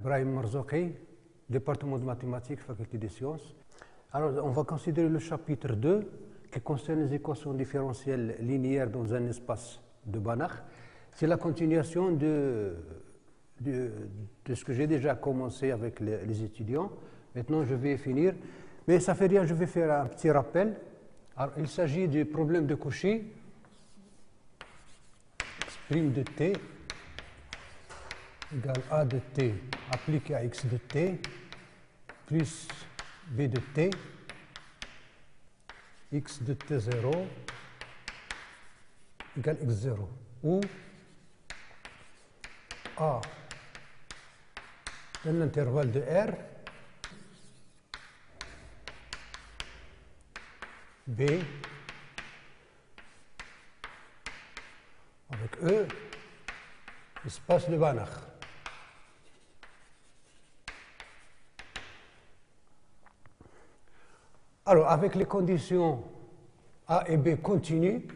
Brahim Marzouki, département de mathématiques, faculté des sciences. Alors, on va considérer le chapitre 2 qui concerne les équations différentielles linéaires dans un espace de Banach. C'est la continuation de ce que j'ai déjà commencé avec les étudiants. Maintenant, je vais finir. Mais ça fait rien, je vais faire un petit rappel. Alors, il s'agit du problème de Cauchy. X' de t égale a de t appliqué à x de t plus b de t x de t0 égale x0, où a dans l'intervalle de R, B avec E, espace de Banach. Alors, avec les conditions A et B continues,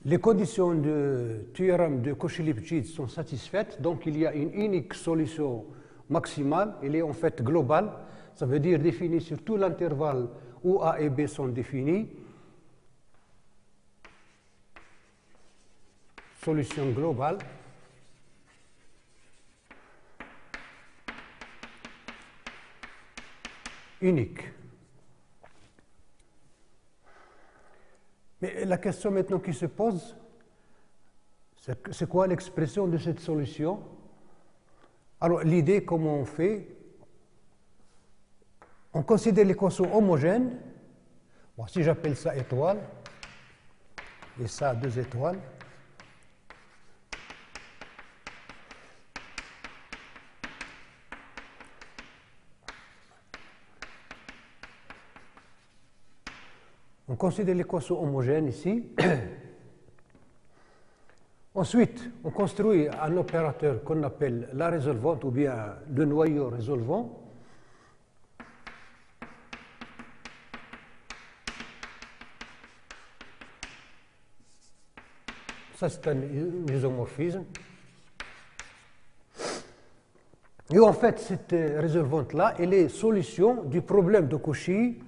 les conditions du théorème de Cauchy-Lipschitz sont satisfaites, donc il y a une unique solution maximale, elle est en fait globale, ça veut dire définie sur tout l'intervalle où A et B sont définis. Solution globale. Unique. Mais la question maintenant qui se pose, c'est quoi l'expression de cette solution? Alors l'idée, comment on fait? On considère l'équation homogène. Bon, si j'appelle ça étoile, et ça 2 étoiles, on considère l'équation homogène ici. Ensuite, on construit un opérateur qu'on appelle la résolvante ou bien le noyau résolvant. Ça, c'est un isomorphisme. Et en fait, cette résolvante-là, elle est solution du problème de Cauchy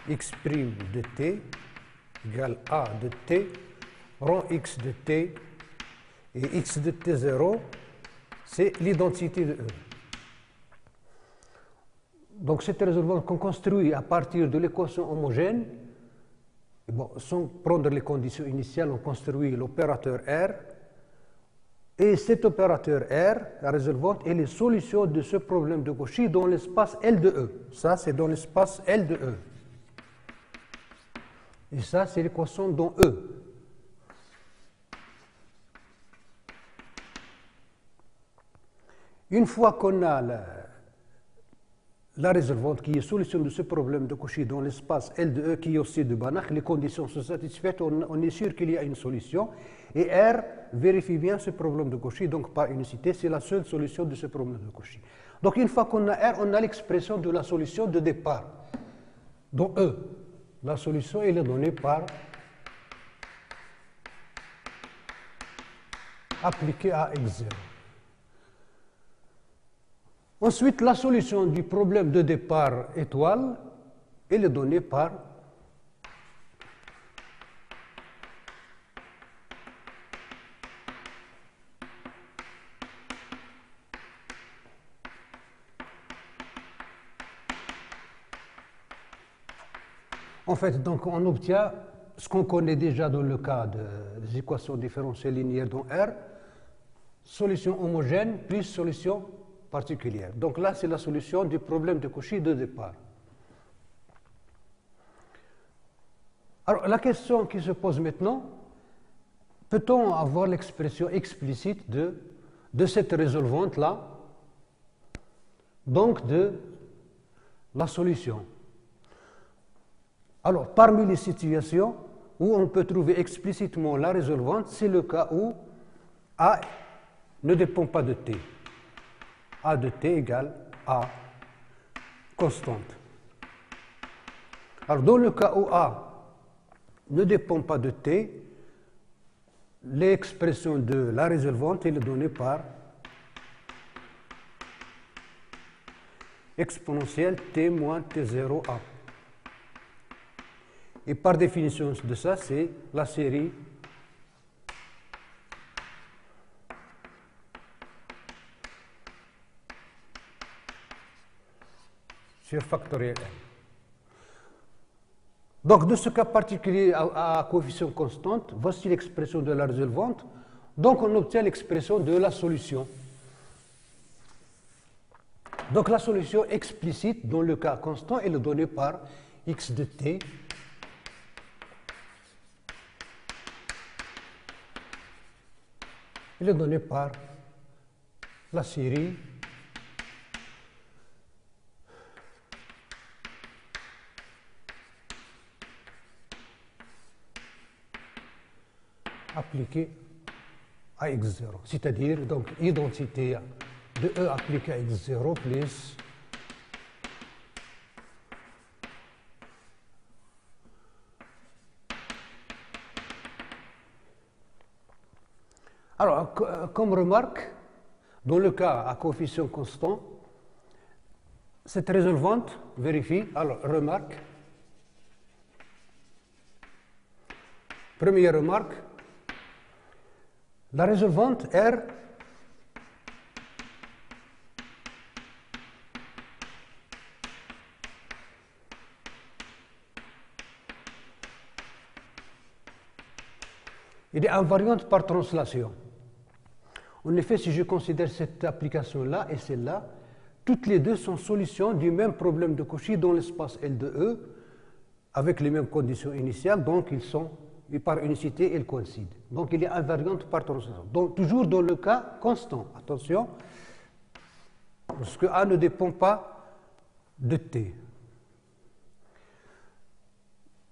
x' de t égale a de t rond x de t et x de t0, c'est l'identité de E. Donc cette résolvante qu'on construit à partir de l'équation homogène, bon, sans prendre les conditions initiales, on construit l'opérateur R, et cet opérateur R, la résolvante, est la solution de ce problème de Cauchy dans l'espace L de E. Ça, c'est dans l'espace L de E. Et ça, c'est l'équation dans E. Une fois qu'on a la résolvante qui est solution de ce problème de Cauchy dans l'espace L de E qui est aussi de Banach, les conditions sont satisfaites, on est sûr qu'il y a une solution. Et R vérifie bien ce problème de Cauchy, donc par unicité, c'est la seule solution de ce problème de Cauchy. Donc une fois qu'on a R, on a l'expression de la solution de départ, dans E. La solution elle est donnée par appliqué à x0. Ensuite, la solution du problème de départ étoile, elle est donnée par en fait, donc on obtient ce qu'on connaît déjà dans le cas des équations différentielles linéaires dans R, solution homogène plus solution particulière. Donc là, c'est la solution du problème de Cauchy de départ. Alors, la question qui se pose maintenant, peut-on avoir l'expression explicite de cette résolvante-là, donc de la solution? Alors, parmi les situations où on peut trouver explicitement la résolvante, c'est le cas où A ne dépend pas de T. A de T égale A constante. Alors, dans le cas où A ne dépend pas de T, l'expression de la résolvante est donnée par exponentielle t moins t0a. Et par définition de ça, c'est la série sur factoriel n. Donc, de ce cas particulier à coefficient constante, voici l'expression de la résolvante. Donc, on obtient l'expression de la solution. Donc, la solution explicite, dans le cas constant, est donnée par x de t elle est donnée par la série appliquée à x0, c'est-à-dire donc identité de E appliquée à x0 plus alors, comme remarque, dans le cas à coefficient constant, cette résolvante vérifie, alors remarque, première remarque, la résolvante R il est invariante par translation. En effet, si je considère cette application-là et celle-là, toutes les deux sont solutions du même problème de Cauchy dans l'espace L de E, avec les mêmes conditions initiales, donc ils sont, et par unicité, ils coïncident. Donc il est invariante par translation. Donc toujours dans le cas constant, attention, parce que A ne dépend pas de T.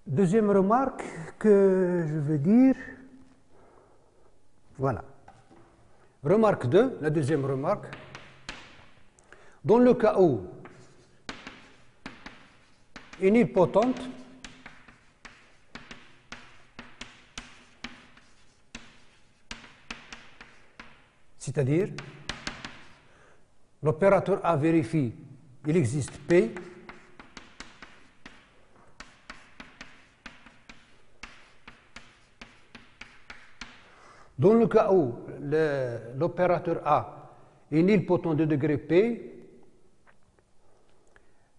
Deuxième remarque que je veux dire, voilà. Remarque 2, la deuxième remarque. Dans le cas où une nilpotente c'est-à-dire l'opérateur A vérifie, il existe P, dans le cas où l'opérateur A est nilpotent de degré P,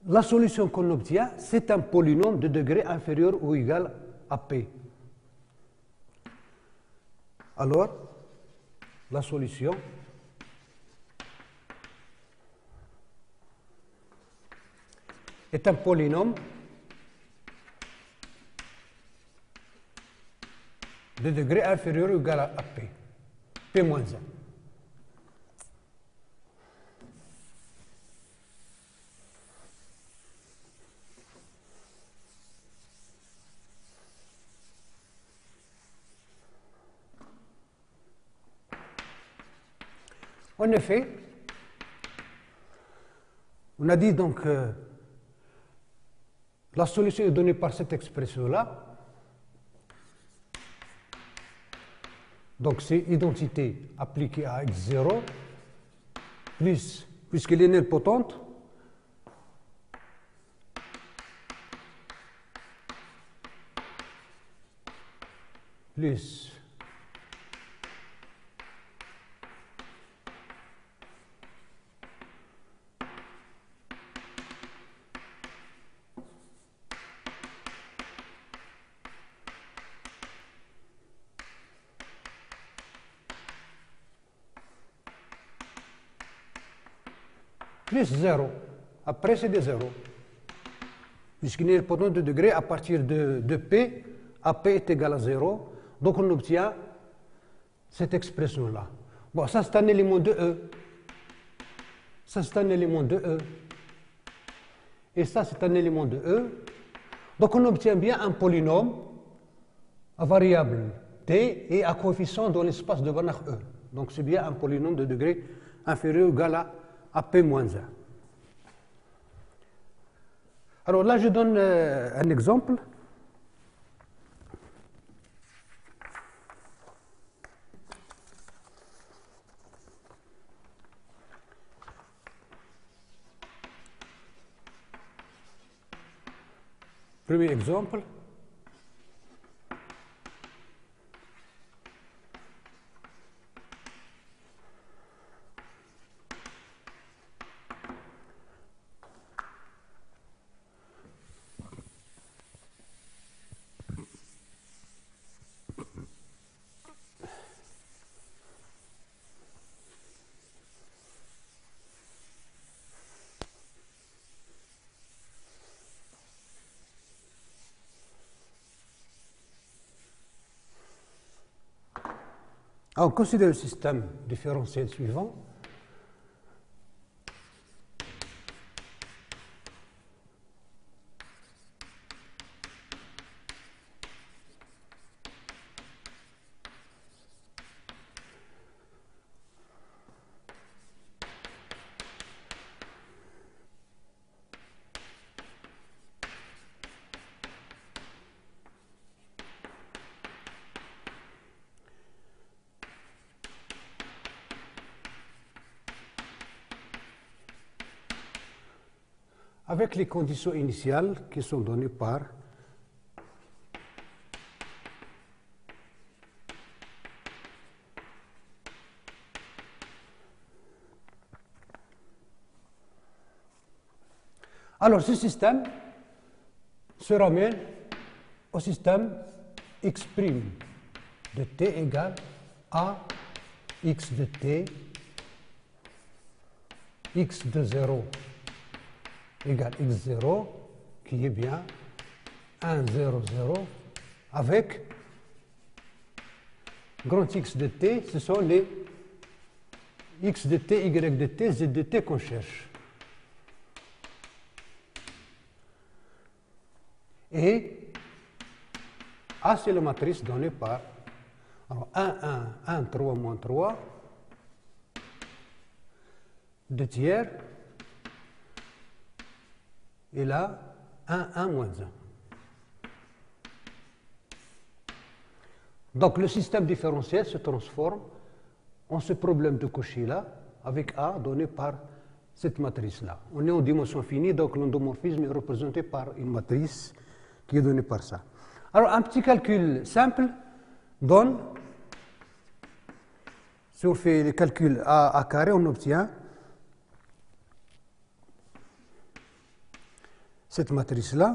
la solution qu'on obtient, c'est un polynôme de degré inférieur ou égal à P. Alors, la solution est un polynôme de degré inférieur ou égal à P, P moins 1. En effet, on a dit donc la solution est donnée par cette expression-là. Donc c'est identité appliquée à x0 plus, puisqu'elle est nilpotente, plus plus 0. Après, c'est des 0. Puisqu'il est nilpotent de degré à partir de P, AP est égal à 0. Donc, on obtient cette expression-là. Bon, ça, c'est un élément de E. Ça, c'est un élément de E. Et ça, c'est un élément de E. Donc, on obtient bien un polynôme à variable T et à coefficient dans l'espace de Banach E. Donc, c'est bien un polynôme de degré inférieur ou égal à P-1. Alors là, je donne un exemple. Premier exemple. On considère le système différentiel suivant. Avec les conditions initiales qui sont données par alors ce système se ramène au système x' de t égale a x de t x de 0 égale x0, qui est bien 1, 0, 0, avec grand X de t, ce sont les x de t, y de t, z de t qu'on cherche. Et A, c'est la matrice donnée par alors 1, 1, 1, 3, moins 3, 2 tiers, et là, 1, 1, moins 1. Donc le système différentiel se transforme en ce problème de Cauchy-là, avec A donné par cette matrice-là. On est en dimension finie, donc l'endomorphisme est représenté par une matrice qui est donnée par ça. Alors un petit calcul simple donne, si on fait les calculs A carré, on obtient cette matrice-là,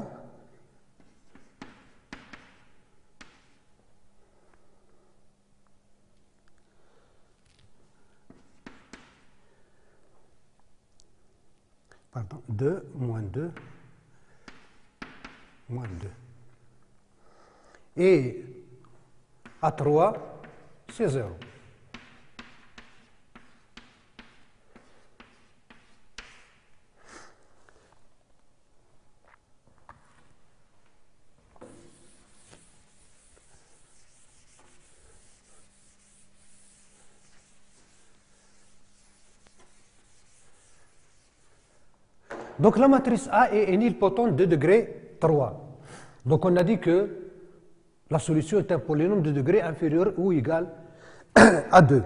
pardon, 2, moins 2, moins 2. Et à 3, c'est 0. Donc la matrice A est nilpotente de degré 3. Donc on a dit que la solution est un polynôme de degré inférieur ou égal à 2.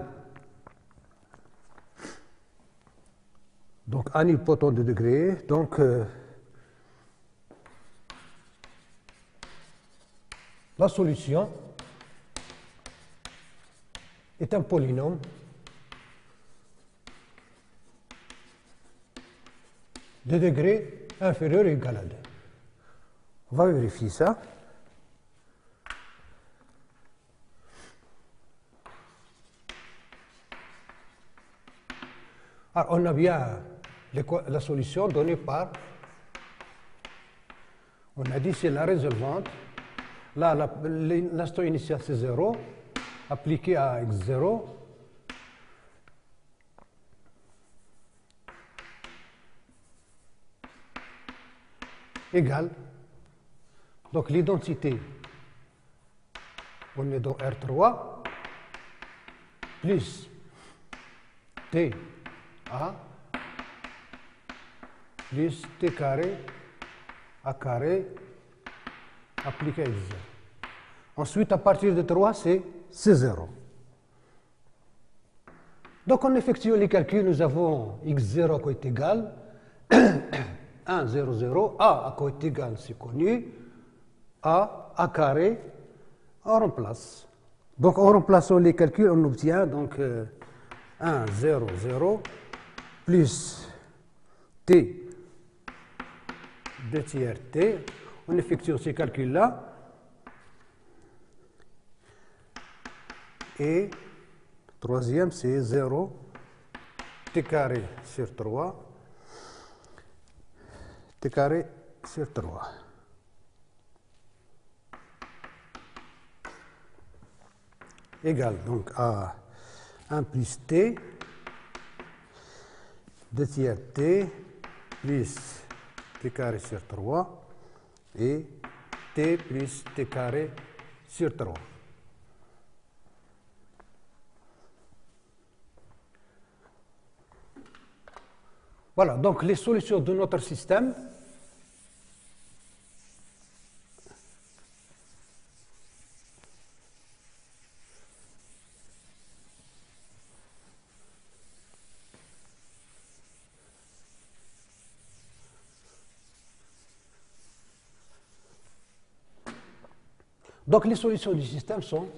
Donc A nilpotente de degré, donc la solution est un polynôme de degré inférieur ou égal à 2. On va vérifier ça. Alors, on a bien la solution donnée par, on a dit c'est la résolvante. Là, l'instant initial c'est 0, appliqué à x0. Égale, donc l'identité, on est dans R3, plus T A, plus T carré, A carré, appliqué à x0. Ensuite, à partir de 3, c'est 0. Donc, en effectuant les calculs, nous avons x0 qui est égal 1, 0, 0, A à côté égal, c'est connu. A carré, on remplace. Donc en remplaçant les calculs, on obtient donc 1, 0, 0, plus t, 2 tiers t. On effectue ces calculs-là. Et troisième, c'est 0, t carré sur 3, t carré sur 3. Égale donc à 1 plus t, 2 tiers t, plus t carré sur 3, et t plus t carré sur 3. Voilà, donc les solutions de notre système. Donc les solutions du système sont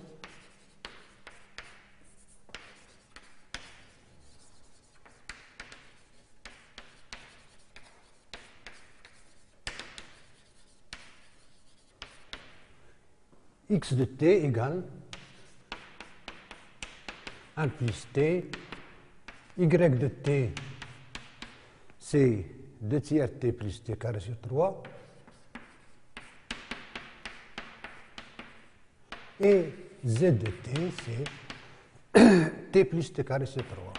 x de t égale 1 plus t, y de t, c'est 2 tiers t plus t carré sur 3, et z de t, c'est t plus t carré sur 3.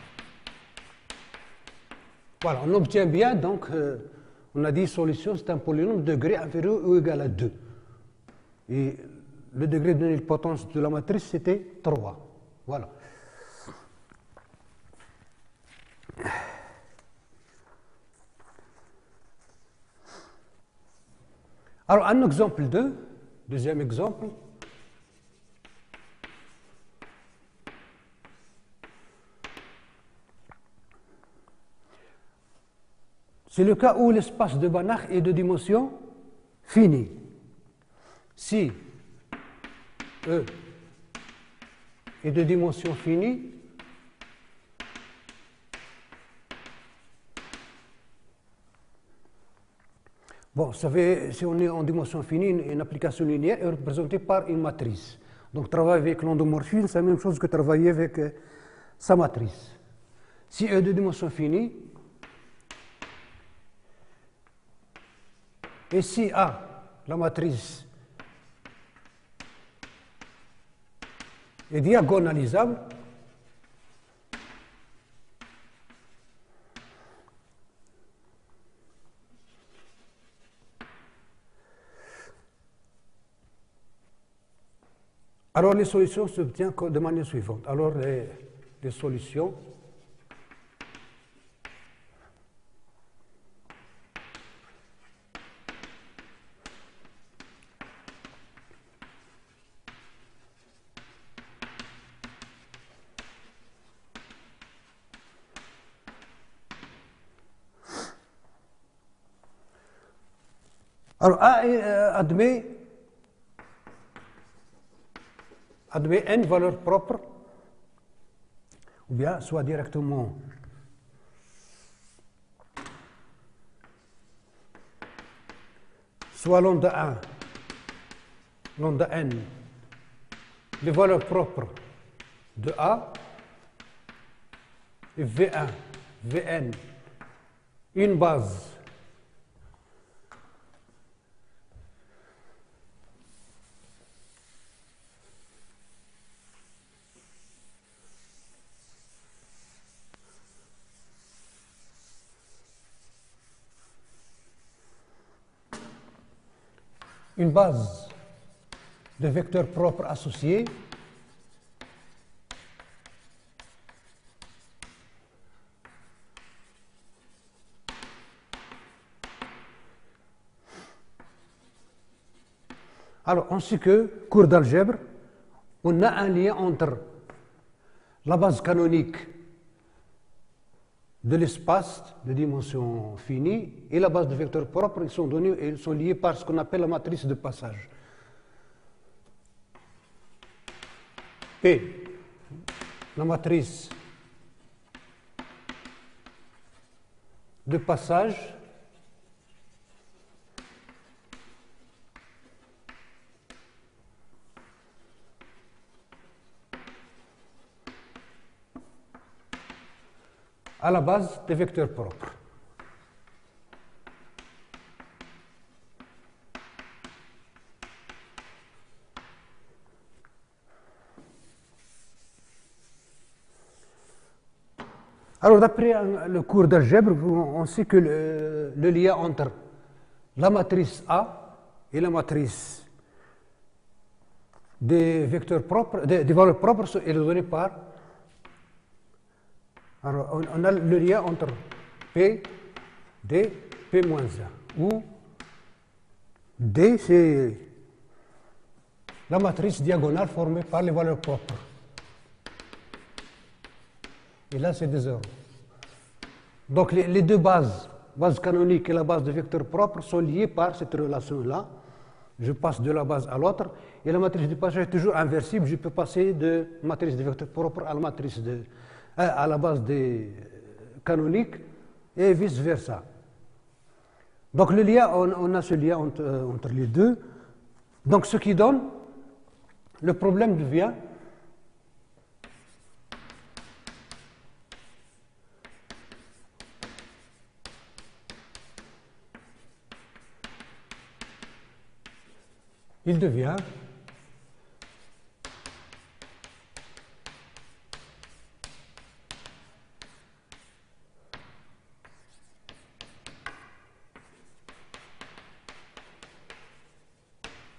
Voilà, on obtient bien, donc, on a dit solution, c'est un polynôme de degré inférieur ou égal à 2. Et le degré de nilpotence de la matrice, c'était 3. Voilà. Alors, un exemple 2, deuxième exemple. C'est le cas où l'espace de Banach est de dimension finie. Si E est de dimension finie, bon, vous savez, si on est en dimension finie, une application linéaire est représentée par une matrice. Donc, travailler avec l'endomorphisme, c'est la même chose que travailler avec sa matrice. Si E est de dimension finie, et si A, la matrice, est diagonalisable, alors les solutions s'obtiennent de manière suivante. Alors les solutions alors, admet n valeurs propres, ou bien soit directement soit lambda 1, lambda n, les valeurs propres de A, et V1, Vn, une base de vecteurs propres associés alors, ainsi que, cours d'algèbre, on a un lien entre la base canonique de l'espace de dimension finie et la base de vecteurs propres. Ils sont liés par ce qu'on appelle la matrice de passage. P, la matrice de passage à la base des vecteurs propres. Alors, d'après le cours d'algèbre, on sait que le lien entre la matrice A et la matrice des vecteurs propres, des valeurs propres, est donné par. Alors, on a le lien entre P, D, P-1, où D, c'est la matrice diagonale formée par les valeurs propres. Et là, c'est des zéros. Donc, les deux bases, base canonique et la base de vecteurs propres, sont liées par cette relation-là. Je passe de la base à l'autre. Et la matrice du passage est toujours inversible. Je peux passer de matrice de vecteurs propres à la matrice à la base des canoniques et vice-versa. Donc, le lien, on a ce lien entre les deux. Donc, ce qui donne, le problème devient il devient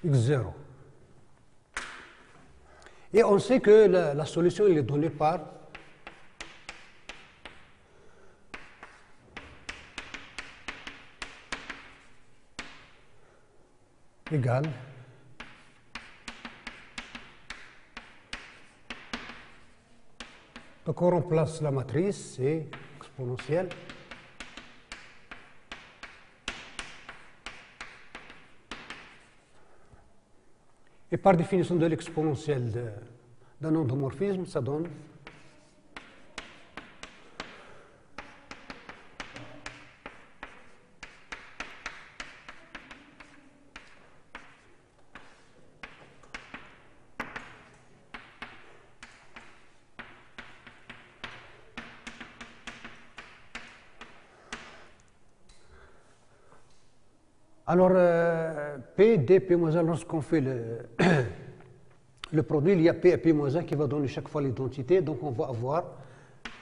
x0. Et on sait que la solution elle est donnée par égal donc on remplace la matrice, c'est exponentielle et par définition de l'exponentielle d'un endomorphisme, ça donne alors, P, D, P-1, lorsqu'on fait le produit, il y a P et P-1 qui va donner chaque fois l'identité. Donc, on va avoir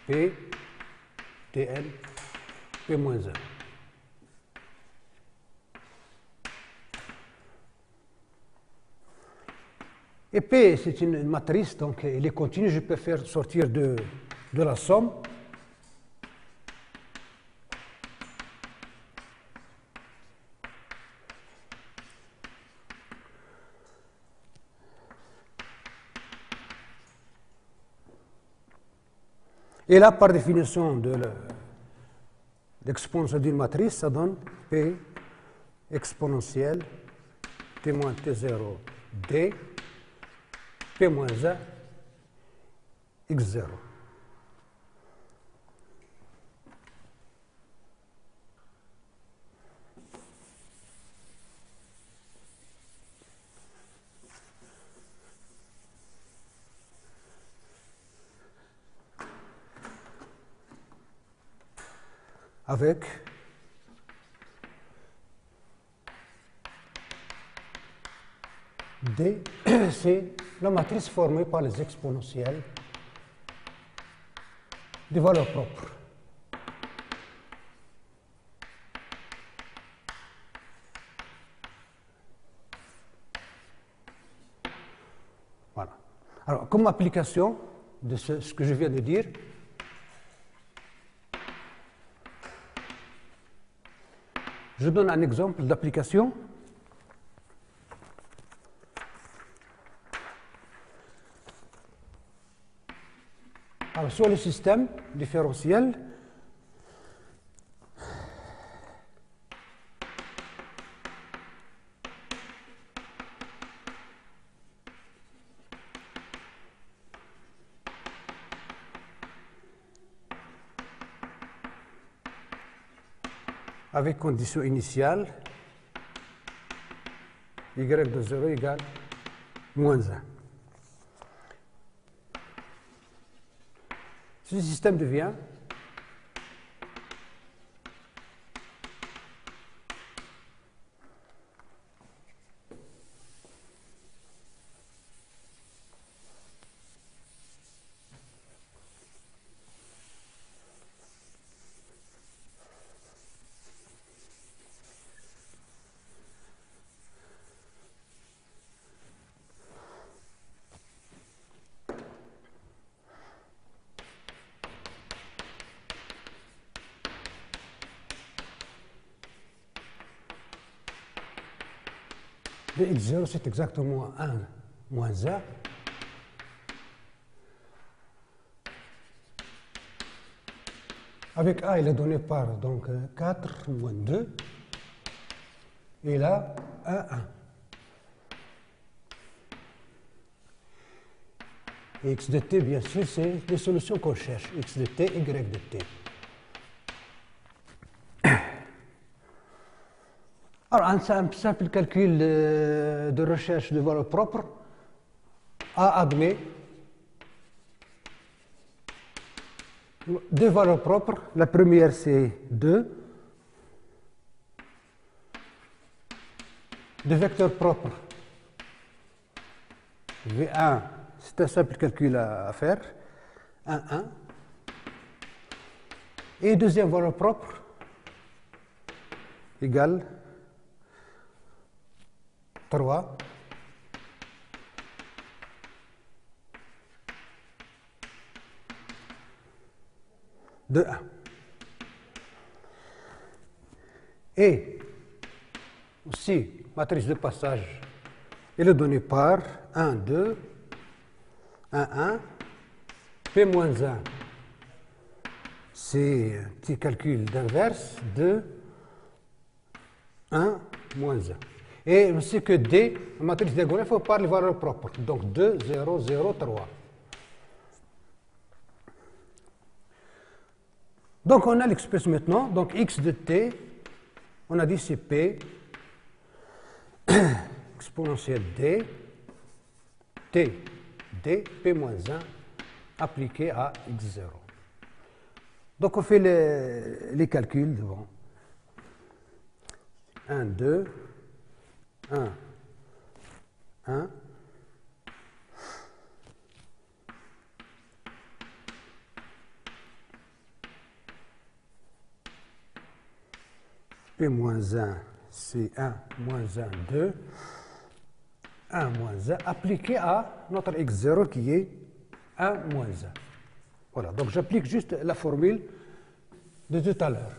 P, Tn, P-1. Et P, c'est une matrice, donc elle est continue. Je peux faire sortir de la somme. Et là, par définition de l'exponentielle d'une matrice, ça donne P exponentielle T moins T0 D P moins 1 X0. Avec D, c'est la matrice formée par les exponentielles des valeurs propres. Voilà. Alors, comme application de ce que je viens de dire, je donne un exemple d'application. Alors, sur le système différentiel, avec condition initiale, y de 0 égale moins 1. Ce système devient de x0, c'est exactement 1 moins 1. Avec a, il est donné par donc 4 moins 2. Et là, 1, 1. Et x de t, bien sûr, c'est les solutions qu'on cherche. X de t, y de t. Alors, un simple calcul de recherche de valeur propre A admet deux valeurs propres. La première, c'est 2. Deux vecteurs propres. V1, c'est un simple calcul à faire. 1, 1. Et deuxième valeur propre égale 3. 2, 1. Et aussi, matrice de passage, elle est donnée par 1, 2, 1, 1, P-1. C'est un petit calcul d'inverse, 2, 1, moins 1. Et aussi que D, la matrice diagonale, il faut par les valeurs propres. Donc 2, 0, 0, 3. Donc on a l'expression maintenant. Donc x de t, on a dit c'est P exponentielle D, T, D, P moins 1 appliqué à x0. Donc on fait les calculs devant. 1, 2, 1, 1. P moins 1, c'est 1 moins 1, 2. 1 moins 1 appliqué à notre x0 qui est 1 moins 1. Voilà, donc j'applique juste la formule de tout à l'heure.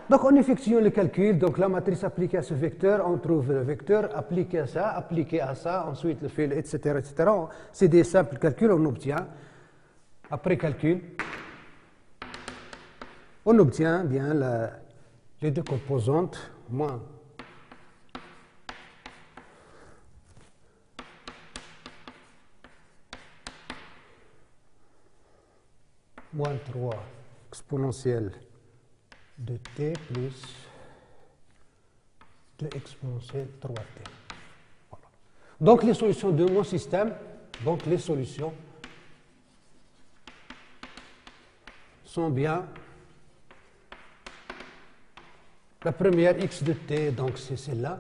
Donc on effectue le calcul, donc la matrice appliquée à ce vecteur, on trouve le vecteur appliqué à ça, ensuite le fil, etc. etc. C'est des simples calculs, on obtient, après calcul, on obtient bien les deux composantes, moins moins 3 exponentielle de t plus 2 exponentielle 3t. Voilà. Donc les solutions de mon système, donc les solutions sont bien la première x de t, donc c'est celle-là,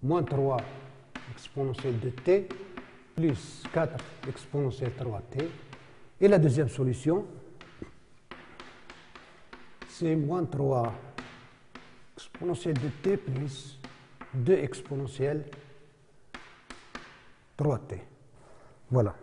moins 3 exponentielle de t plus 4 exponentielle 3t. Et la deuxième solution, c'est moins 3 exponentielle de t plus 2 exponentielle 3t. Voilà.